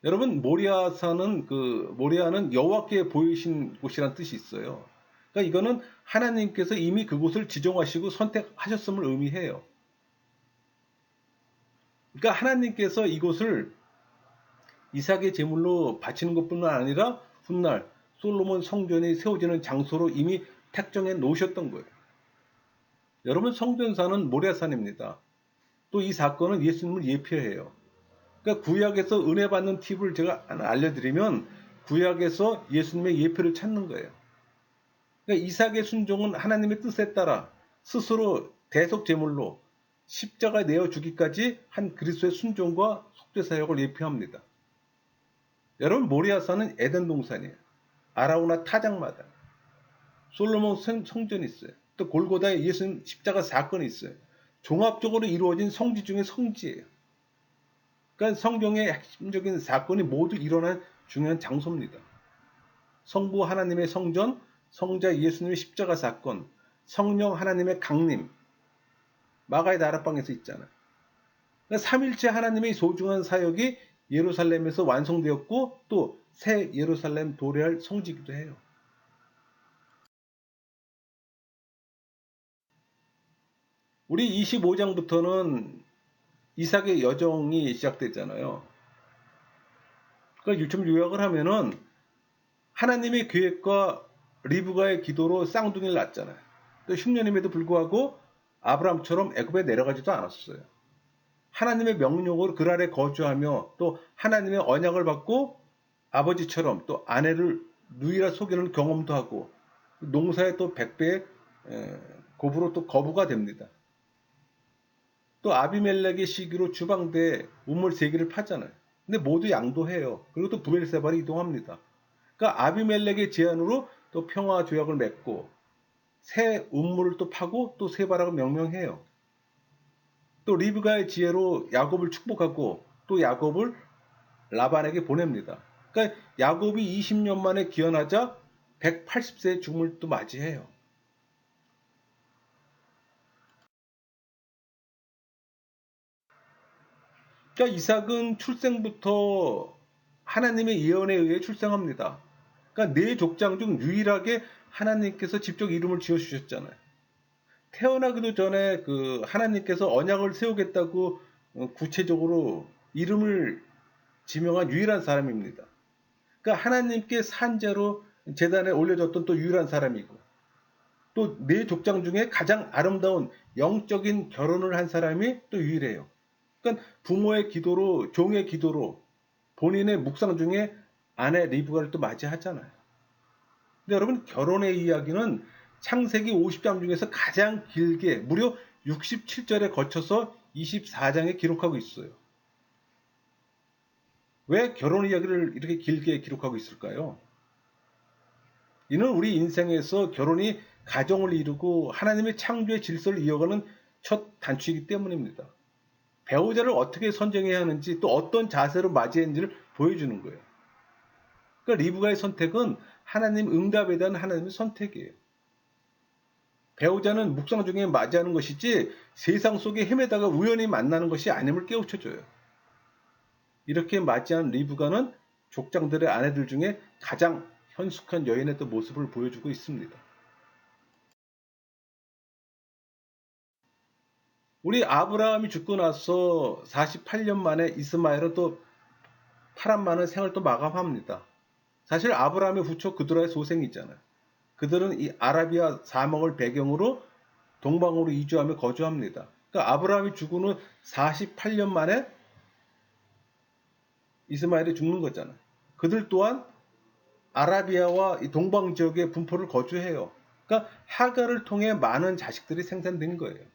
여러분 모리아는 여호와께 보이신 곳이란 뜻이 있어요. 그러니까 이거는 하나님께서 이미 그곳을 지정하시고 선택하셨음을 의미해요. 그러니까 하나님께서 이곳을 이삭의 제물로 바치는 것뿐만 아니라 훗날 솔로몬 성전이 세워지는 장소로 이미 택정해 놓으셨던 거예요. 여러분 성전산은 모리아산입니다. 또 이 사건은 예수님을 예표해요. 그러니까 구약에서 은혜 받는 팁을 제가 하나 알려드리면 구약에서 예수님의 예표를 찾는 거예요. 그러니까 이삭의 순종은 하나님의 뜻에 따라 스스로 대속 제물로 십자가 내어 주기까지 한 그리스도의 순종과 속죄 사역을 예표합니다. 여러분 모리아산은 에덴 동산이에요. 아라우나 타작마다 솔로몬 성전이 있어요. 또 골고다에 예수님 십자가 사건이 있어요. 종합적으로 이루어진 성지 중의 성지예요. 그러니까 성경의 핵심적인 사건이 모두 일어난 중요한 장소입니다. 성부 하나님의 성전, 성자 예수님의 십자가 사건, 성령 하나님의 강림, 마가의 다락방에서 있잖아요. 그러니까 삼일체 하나님의 소중한 사역이 예루살렘에서 완성되었고 또 새 예루살렘 도래할 성지이기도 해요. 우리 25장부터는 이삭의 여정이 시작됐잖아요. 그러니까 좀 요약을 하면은 하나님의 계획과 리브가의 기도로 쌍둥이를 낳았잖아요. 또 흉년임에도 불구하고 아브라함처럼 애굽에 내려가지도 않았어요. 하나님의 명령으로 그 아래 거주하며 또 하나님의 언약을 받고 아버지처럼 또 아내를 누이라 속이는 경험도 하고 농사에 또 100배의 고부로 또 거부가 됩니다. 또 아비멜렉의 시기로 주방대에 우물 3개를 파잖아요. 근데 모두 양도해요. 그리고 또 브엘세바로 이동합니다. 그러니까 아비멜렉의 제안으로 또 평화 조약을 맺고 새 우물을 또 파고 또 세바라고 명명해요. 또 리브가의 지혜로 야곱을 축복하고 또 야곱을 라반에게 보냅니다. 그러니까 야곱이 20년 만에 기원하자 180세의 죽음을 또 맞이해요. 그러니까 이삭은 출생부터 하나님의 예언에 의해 출생합니다. 그러니까 네 족장 중 유일하게 하나님께서 직접 이름을 지어주셨잖아요. 태어나기도 전에 그 하나님께서 언약을 세우겠다고 구체적으로 이름을 지명한 유일한 사람입니다. 그러니까 하나님께 산재로 제단에 올려졌던 또 유일한 사람이고 또 네 족장 중에 가장 아름다운 영적인 결혼을 한 사람이 또 유일해요. 그러니까 부모의 기도로 종의 기도로 본인의 묵상 중에 아내 리브가를 또 맞이하잖아요. 근데 여러분 결혼의 이야기는 창세기 50장 중에서 가장 길게 무려 67절에 거쳐서 24장에 기록하고 있어요. 왜 결혼 이야기를 이렇게 길게 기록하고 있을까요? 이는 우리 인생에서 결혼이 가정을 이루고 하나님의 창조의 질서를 이어가는 첫 단추이기 때문입니다. 배우자를 어떻게 선정해야 하는지 또 어떤 자세로 맞이했는지를 보여주는 거예요. 그러니까 리브가의 선택은 하나님 응답에 대한 하나님의 선택이에요. 배우자는 묵상 중에 맞이하는 것이지 세상 속에 헤매다가 우연히 만나는 것이 아님을 깨우쳐줘요. 이렇게 맞이한 리브가는 족장들의 아내들 중에 가장 현숙한 여인의 또 모습을 보여주고 있습니다. 우리 아브라함이 죽고 나서 48년 만에 이스마엘은 또 파란만한 생을 또 마감합니다. 사실 아브라함의 후처 그드라의 소생이잖아요. 그들은 이 아라비아 사막을 배경으로 동방으로 이주하며 거주합니다. 그러니까 아브라함이 죽은 후 48년 만에 이스마엘이 죽는 거잖아요. 그들 또한 아라비아와 이 동방 지역의 분포를 거주해요. 그러니까 하가를 통해 많은 자식들이 생산된 거예요.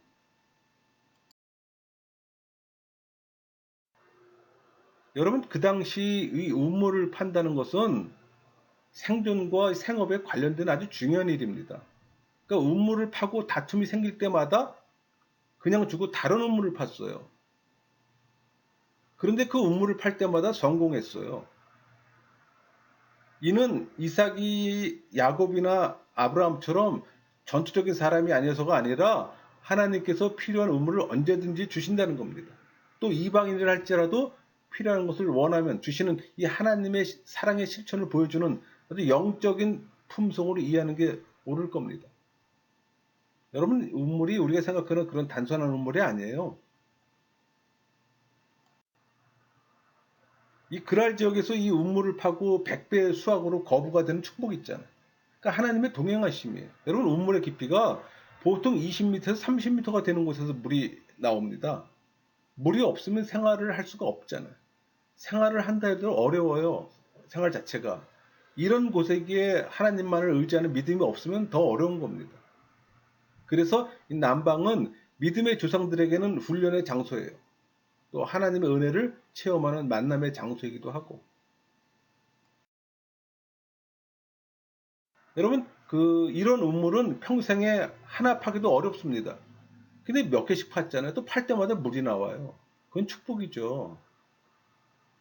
여러분 그 당시 이 우물을 판다는 것은 생존과 생업에 관련된 아주 중요한 일입니다. 그러니까 우물을 파고 다툼이 생길 때마다 그냥 주고 다른 우물을 팠어요. 그런데 그 우물을 팔 때마다 성공했어요. 이는 이삭이 야곱이나 아브라함처럼 전투적인 사람이 아니어서가 아니라 하나님께서 필요한 우물을 언제든지 주신다는 겁니다. 또 이방인을 할지라도 필요한 것을 원하면 주시는 이 하나님의 사랑의 실천을 보여주는 아주 영적인 품성으로 이해하는 게 옳을 겁니다. 여러분 우물이 우리가 생각하는 그런 단순한 우물이 아니에요. 이 그랄 지역에서 이 우물을 파고 100배의 수확으로 거부가 되는 축복이 있잖아요. 그러니까 하나님의 동행하심이에요. 여러분 우물의 깊이가 보통 20m에서 30m가 되는 곳에서 물이 나옵니다. 물이 없으면 생활을 할 수가 없잖아요. 생활을 한다 해도 어려워요. 생활 자체가. 이런 곳에게 하나님만을 의지하는 믿음이 없으면 더 어려운 겁니다. 그래서 이 남방은 믿음의 조상들에게는 훈련의 장소예요. 또 하나님의 은혜를 체험하는 만남의 장소이기도 하고. 여러분 이런 우물은 평생에 하나 파기도 어렵습니다. 근데 몇 개씩 팠잖아요. 또 팔 때마다 물이 나와요. 그건 축복이죠.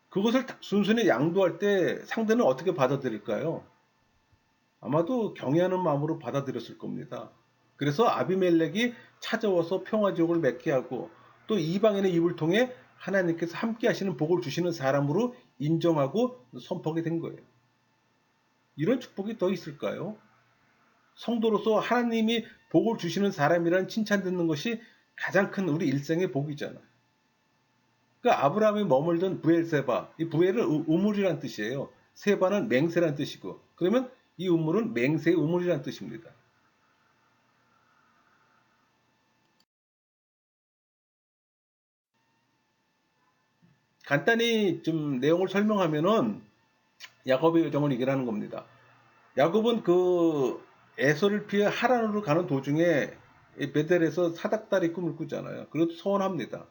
그것을 순순히 양도할 때 상대는 어떻게 받아들일까요? 아마도 경외하는 마음으로 받아들였을 겁니다. 그래서 아비멜렉이 찾아와서 평화지옥을 맺게 하고 또 이방인의 입을 통해 하나님께서 함께 하시는 복을 주시는 사람으로 인정하고 선포하게 된 거예요. 이런 축복이 더 있을까요? 성도로서 하나님이 복을 주시는 사람이란 칭찬 듣는 것이 가장 큰 우리 일생의 복이잖아요. 그러니까 아브라함이 머물던 부엘세바, 이 부엘은 우물이란 뜻이에요. 세바는 맹세란 뜻이고, 그러면 이 우물은 맹세의 우물이란 뜻입니다. 간단히 좀 내용을 설명하면은 야곱의 여정을 얘기하는 겁니다. 야곱은 그 에서를 피해 하란으로 가는 도중에 베델에서 사닥다리 꿈을 꾸잖아요. 그래도 서원합니다.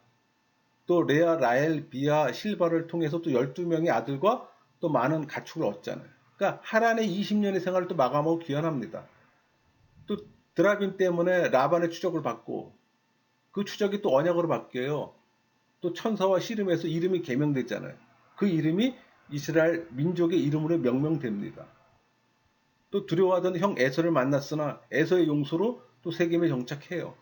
또 레아, 라헬, 비아, 실바를 통해서 또 12명의 아들과 또 많은 가축을 얻잖아요. 그러니까 하란의 20년의 생활을 또 마감하고 귀환합니다. 또 드라빔 때문에 라반의 추적을 받고 그 추적이 또 언약으로 바뀌어요. 또 천사와 씨름에서 이름이 개명됐잖아요. 그 이름이 이스라엘 민족의 이름으로 명명됩니다. 또 두려워하던 형 에서를 만났으나 에서의 용서로 또 세겜에 정착해요.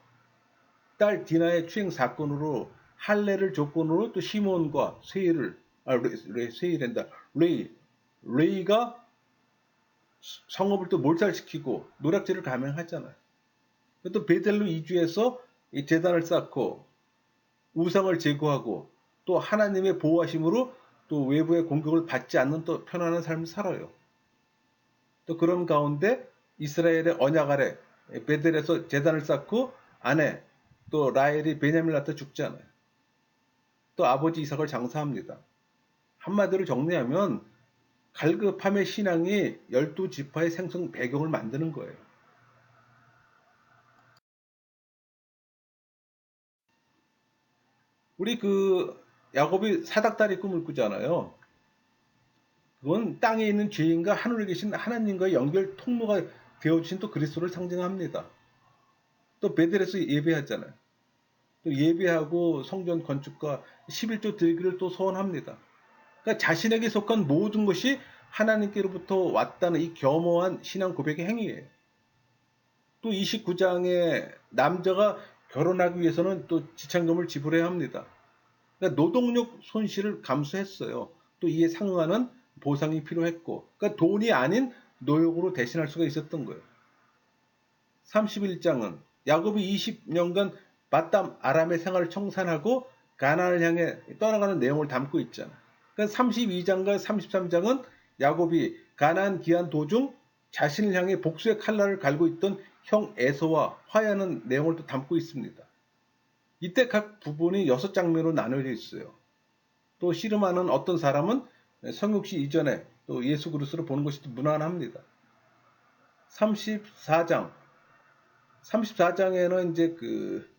딸 디나의 추행 사건으로 할례를 조건으로 또 시몬과 세일을 세일한다 레이가 성읍을 또 몰살시키고 노략질을 감행하잖아요. 또 베델로 이주해서 이 제단을 쌓고 우상을 제거하고 또 하나님의 보호하심으로 또 외부의 공격을 받지 않는 또 편안한 삶을 살아요. 또 그런 가운데 이스라엘의 언약 아래 베델에서 제단을 쌓고 아내 또 라헬이 베냐민을 낳다 죽잖아요. 또 아버지 이삭을 장사합니다. 한마디로 정리하면 갈급함의 신앙이 12지파의 생성 배경을 만드는 거예요. 우리 그 야곱이 사닥다리 꿈을 꾸잖아요. 그건 땅에 있는 죄인과 하늘에 계신 하나님과의 연결 통로가 되어주신 또 그리스도를 상징합니다. 또 베델에서 예배하잖아요. 또 예배하고 성전 건축과 11조 드리기를 또 소원합니다. 그러니까 자신에게 속한 모든 것이 하나님께로부터 왔다는 이 겸허한 신앙 고백의 행위예요. 또 29장에 남자가 결혼하기 위해서는 또 지참금을 지불해야 합니다. 그러니까 노동력 손실을 감수했어요. 또 이에 상응하는 보상이 필요했고, 그러니까 돈이 아닌 노역으로 대신할 수가 있었던 거예요. 31장은 야곱이 20년간 바담 아람의 생활을 청산하고 가나안을 향해 떠나가는 내용을 담고 있잖아. 그러니까 32장과 33장은 야곱이 가나안 귀환 도중 자신을 향해 복수의 칼날을 갈고 있던 형 에서와 화해하는 내용을 또 담고 있습니다. 이때 각 부분이 6장면으로 나눠져 있어요. 또 씨름하는 어떤 사람은 성육시 이전에 또 예수 그리스도를 보는 것이 무난합니다. 34장 34장에는 이제 그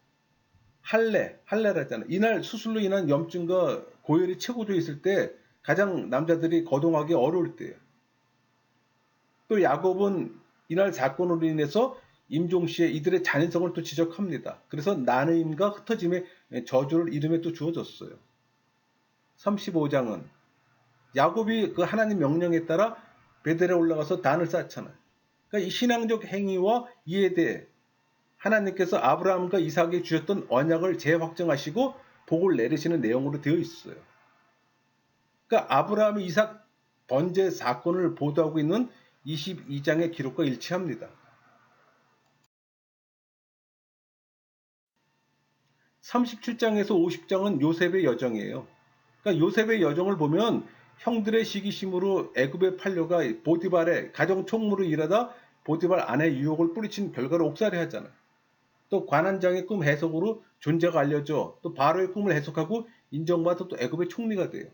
할례라잖아요. 이날 수술로 인한 염증과 고열이 최고조에 있을 때 가장 남자들이 거동하기 어려울 때예요. 또 야곱은 이날 사건으로 인해서 임종시에 이들의 잔인성을 또 지적합니다. 그래서 난임과 흩어짐의 저주를 이름에 또 주어졌어요. 35장은 야곱이 그 하나님 명령에 따라 베델에 올라가서 단을 쌓잖아요. 그러니까 이 신앙적 행위와 이에 대해 하나님께서 아브라함과 이삭에게 주셨던 언약을 재확정하시고 복을 내리시는 내용으로 되어 있어요. 그러니까 아브라함이 이삭 번제 사건을 보도하고 있는 22장의 기록과 일치합니다. 37장에서 50장은 요셉의 여정이에요. 그러니까 요셉의 여정을 보면 형들의 시기심으로 애굽에 팔려가 보디발의 가정 총무로 일하다 보디발 아내 유혹을 뿌리친 결과로 옥살이 하잖아요. 또 관한장의 꿈 해석으로 존재가 알려져 또 바로의 꿈을 해석하고 인정받아 또 애굽의 총리가 돼요.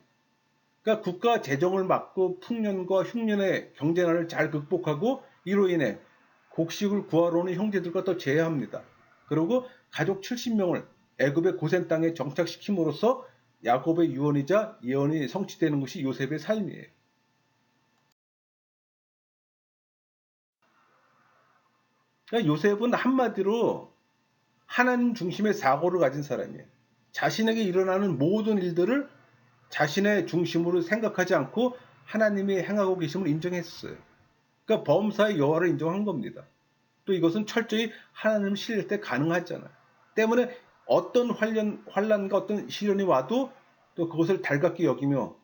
그러니까 국가 재정을 막고 풍년과 흉년의 경제난을 잘 극복하고 이로 인해 곡식을 구하러 오는 형제들과 또 제외합니다. 그리고 가족 70명을 애굽의 고센 땅에 정착시킴으로써 야곱의 유언이자 예언이 성취되는 것이 요셉의 삶이에요. 그러니까 요셉은 한마디로 하나님 중심의 사고를 가진 사람이에요. 자신에게 일어나는 모든 일들을 자신의 중심으로 생각하지 않고 하나님이 행하고 계심을 인정했어요. 그러니까 범사의 여호와를 인정한 겁니다. 또 이것은 철저히 하나님을 신뢰할 때 가능하잖아요. 때문에 어떤 환란과 어떤 시련이 와도 또 그것을 달갑게 여기며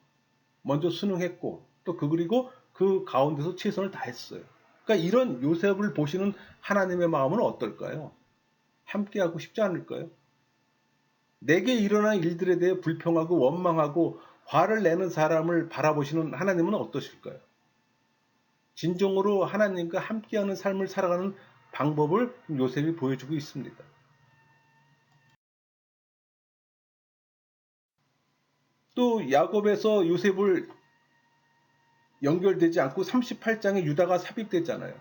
먼저 순응했고 또 그리고 그 가운데서 최선을 다했어요. 그러니까 이런 요셉을 보시는 하나님의 마음은 어떨까요? 함께하고 싶지 않을까요? 내게 일어난 일들에 대해 불평하고 원망하고 화를 내는 사람을 바라보시는 하나님은 어떠실까요? 진정으로 하나님과 함께하는 삶을 살아가는 방법을 요셉이 보여주고 있습니다. 또 야곱에서 요셉을 연결되지 않고 38장에 유다가 삽입되잖아요.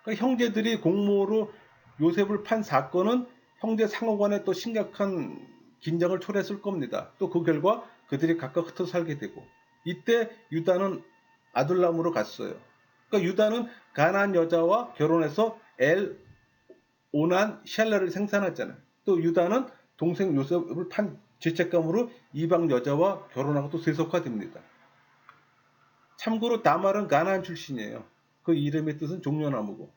그러니까 형제들이 공모로 요셉을 판 사건은 형제 상호 간에 또 심각한 긴장을 초래했을 겁니다. 또 그 결과 그들이 각각 흩어 살게 되고 이때 유다는 아둘람으로 갔어요. 그러니까 유다는 가나안 여자와 결혼해서 엘, 오난, 샬라를 생산했잖아요. 또 유다는 동생 요셉을 판 죄책감으로 이방 여자와 결혼하고 또 세속화됩니다. 참고로 다말은 가나안 출신이에요. 그 이름의 뜻은 종려나무고.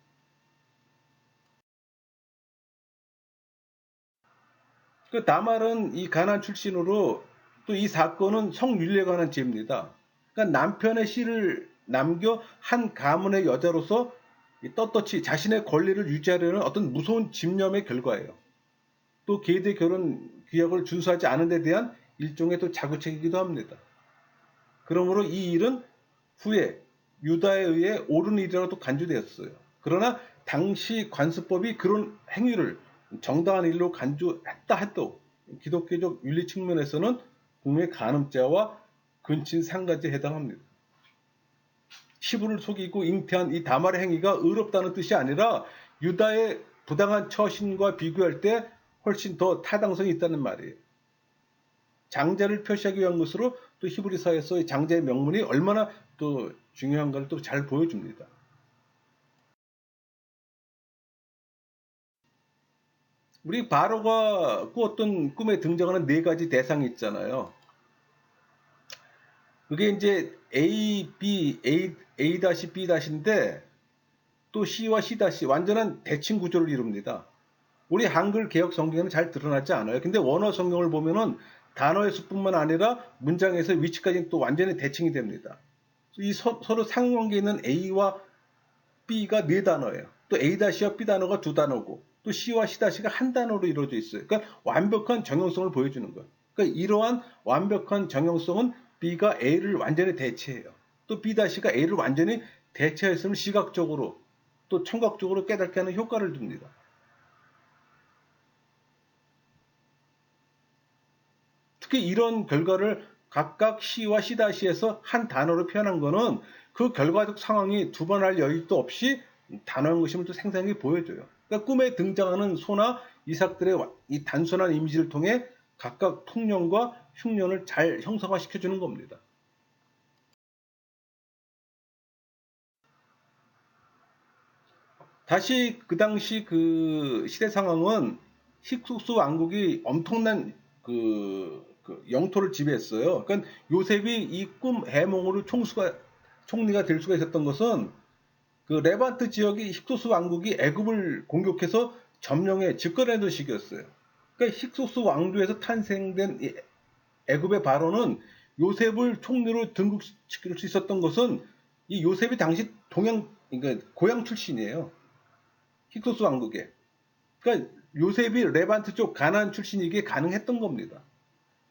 그 다말은 이 가나안 출신으로 또 이 사건은 성윤리에 관한 죄입니다. 그러니까 남편의 씨를 남겨 한 가문의 여자로서 떳떳이 자신의 권리를 유지하려는 어떤 무서운 집념의 결과예요. 또 계대 결혼 규약을 준수하지 않은 데 대한 일종의 또 자구책이기도 합니다. 그러므로 이 일은 후에 유다에 의해 옳은 일이라고 간주되었어요. 그러나 당시 관습법이 그런 행위를 정당한 일로 간주했다 해도 기독교적 윤리 측면에서는 국내 간음죄와 근친 상가죄에 해당합니다. 시부를 속이고 잉태한 이 다말의 행위가 의롭다는 뜻이 아니라 유다의 부당한 처신과 비교할 때 훨씬 더 타당성이 있다는 말이에요. 장자를 표시하기 위한 것으로 또 히브리사에서 장자의 명분이 얼마나 또 중요한가를 또 잘 보여줍니다. 우리 바로가 꾸었던 꿈에 등장하는 네 가지 대상이 있잖아요. 그게 이제 A, B, A-B-인데 또 C와 C- 완전한 대칭 구조를 이룹니다. 우리 한글 개혁 성경에는 잘 드러나지 않아요. 근데 원어 성경을 보면은 단어의 수뿐만 아니라 문장에서 위치까지 또 완전히 대칭이 됩니다. 이 서로 상관관계에 있는 A와 B가 네 단어예요. 또 A-와 B 단어가 두 단어고 또 C와 C-가 한 단어로 이루어져 있어요. 그러니까 완벽한 정형성을 보여주는 거예요. 그러니까 이러한 완벽한 정형성은 B가 A를 완전히 대체해요. 또 B-가 A를 완전히 대체했음을 시각적으로 또 청각적으로 깨닫게 하는 효과를 줍니다. 특히 이런 결과를 각각 C와 C-에서 한 단어로 표현한 것은 그 결과적 상황이 두 번 할 여유도 없이 단어인 것임을 또 생생하게 보여줘요. 그러니까 꿈에 등장하는 소나 이삭들의 이 단순한 이미지를 통해 각각 통념과 흉년을 잘 형성화시켜주는 겁니다. 다시 그 당시 그 시대 상황은 힉소스 왕국이 엄청난 그 영토를 지배했어요. 그러니까 요셉이 이 꿈 해몽으로 총리가 될 수가 있었던 것은 그 레반트 지역이 힉소스 왕국이 애굽을 공격해서 점령해 집권하던 시기였어요. 그러니까 힉소스 왕조에서 탄생된 이 애굽의 바로는 요셉을 총리로 등극시킬 수 있었던 것은 이 요셉이 당시 그러니까 고향 출신이에요. 힉소스 왕국에. 그러니까 요셉이 레반트 쪽 가나안 출신이기에 가능했던 겁니다.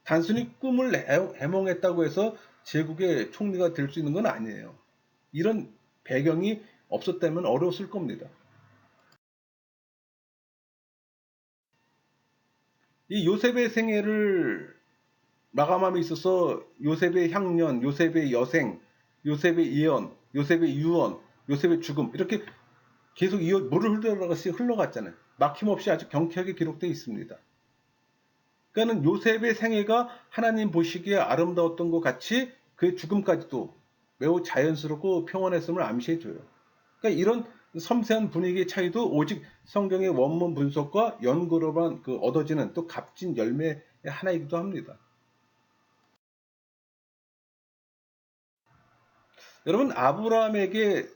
단순히 꿈을 해몽했다고 해서 제국의 총리가 될 수 있는 건 아니에요. 이런 배경이 없었다면 어려웠을 겁니다. 이 요셉의 생애를 마감함에 있어서 요셉의 향년, 요셉의 여생, 요셉의 예언, 요셉의 유언, 요셉의 죽음 이렇게 계속 물을 흘러갔잖아요. 막힘없이 아주 경쾌하게 기록되어 있습니다. 그러니까는 요셉의 생애가 하나님 보시기에 아름다웠던 것 같이 그의 죽음까지도 매우 자연스럽고 평온했음을 암시해줘요. 그러니까 이런 섬세한 분위기의 차이도 오직 성경의 원문 분석과 연구로만 얻어지는 또 값진 열매의 하나이기도 합니다. 여러분, 아브라함에게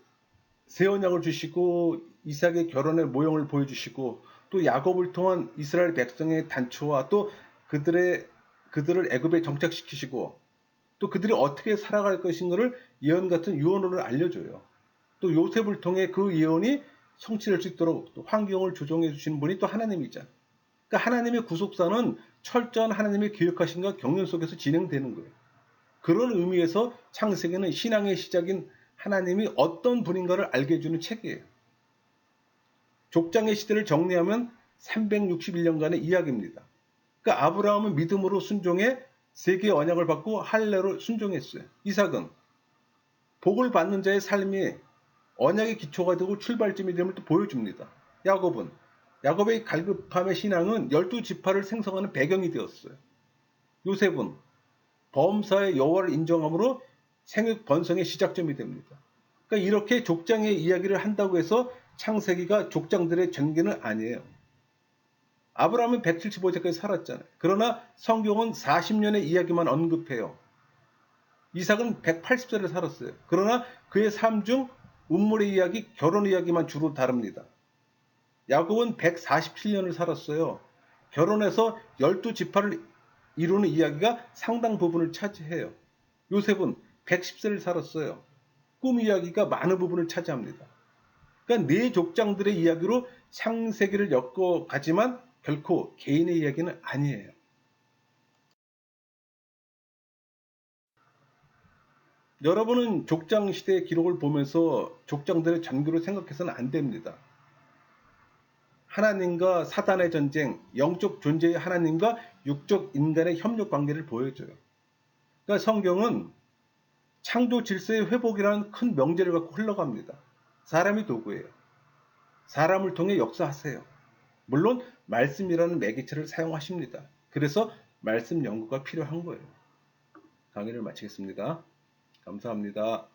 새 언약을 주시고 이삭의 결혼의 모형을 보여주시고 또 야곱을 통한 이스라엘 백성의 단초와 또 그들을 애굽에 정착시키시고 또 그들이 어떻게 살아갈 것인가를 예언 같은 유언을 알려줘요. 또 요셉을 통해 그 예언이 성취될 수 있도록 또 환경을 조정해 주시는 분이 또 하나님이잖아. 그러니까 하나님의 구속사는 철저한 하나님의 계획하신과 경륜 속에서 진행되는 거예요. 그런 의미에서 창세기는 신앙의 시작인 하나님이 어떤 분인가를 알게 해주는 책이에요. 족장의 시대를 정리하면 361년간의 이야기입니다. 그러니까 아브라함은 믿음으로 순종해 세계의 언약을 받고 할례로 순종했어요. 이삭은 복을 받는 자의 삶이 언약의 기초가 되고 출발점이 됨을 또 보여줍니다. 야곱의 갈급함의 신앙은 12지파를 생성하는 배경이 되었어요. 요셉은 범사의 여호와를 인정함으로 생육 번성의 시작점이 됩니다. 그러니까 이렇게 족장의 이야기를 한다고 해서 창세기가 족장들의 전기는 아니에요. 아브라함은 175세까지 살았잖아요. 그러나 성경은 40년의 이야기만 언급해요. 이삭은 180세를 살았어요. 그러나 그의 삶 중 운물의 이야기, 결혼 이야기만 주로 다룹니다. 야곱은 147년을 살았어요. 결혼해서 12지파를 이루는 이야기가 상당 부분을 차지해요. 요셉은 110세를 살았어요. 꿈 이야기가 많은 부분을 차지합니다. 그러니까 네 족장들의 이야기로 창세기를 엮어가지만 결코 개인의 이야기는 아니에요. 여러분은 족장 시대의 기록을 보면서 족장들의 전교를 생각해서는 안 됩니다. 하나님과 사단의 전쟁, 영적 존재의 하나님과 육적 인간의 협력 관계를 보여줘요. 그러니까 성경은 창조 질서의 회복이라는 큰 명제를 갖고 흘러갑니다. 사람이 도구예요. 사람을 통해 역사하세요. 물론 말씀이라는 매개체를 사용하십니다. 그래서 말씀 연구가 필요한 거예요. 강의를 마치겠습니다. 감사합니다.